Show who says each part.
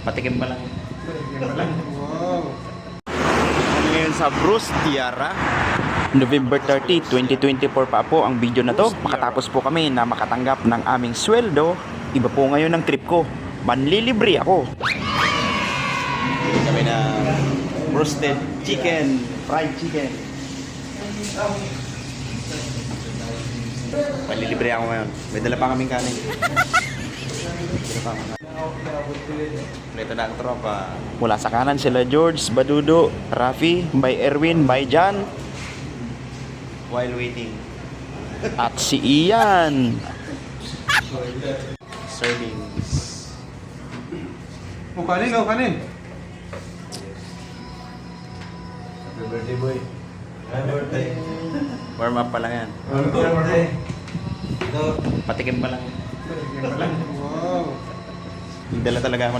Speaker 1: Patikim pa lang.
Speaker 2: Wow.
Speaker 1: Ngayon sa Bruce Tiara, November 30, 2024 pa po ang video na to. Makatapos po kami na makatanggap ng aming sweldo. Iba po ngayon ang trip ko. Manlilibre ako. Bili kami na roasted chicken, fried chicken. Manlilibre ako ngayon. May dala pa kaming kanin. Ito na ang tropa. Mula sa kanan sila George, Badudo, Rafi, by Erwin, by Jan. While waiting. At si Ian. Servings.
Speaker 2: Kanin, kanin.
Speaker 3: Happy birthday, boy. Happy birthday.
Speaker 1: Warm up pa lang yan.
Speaker 3: Happy birthday. Ito.
Speaker 1: Patikim pa lang.
Speaker 2: Wow.
Speaker 1: Dala talaga ako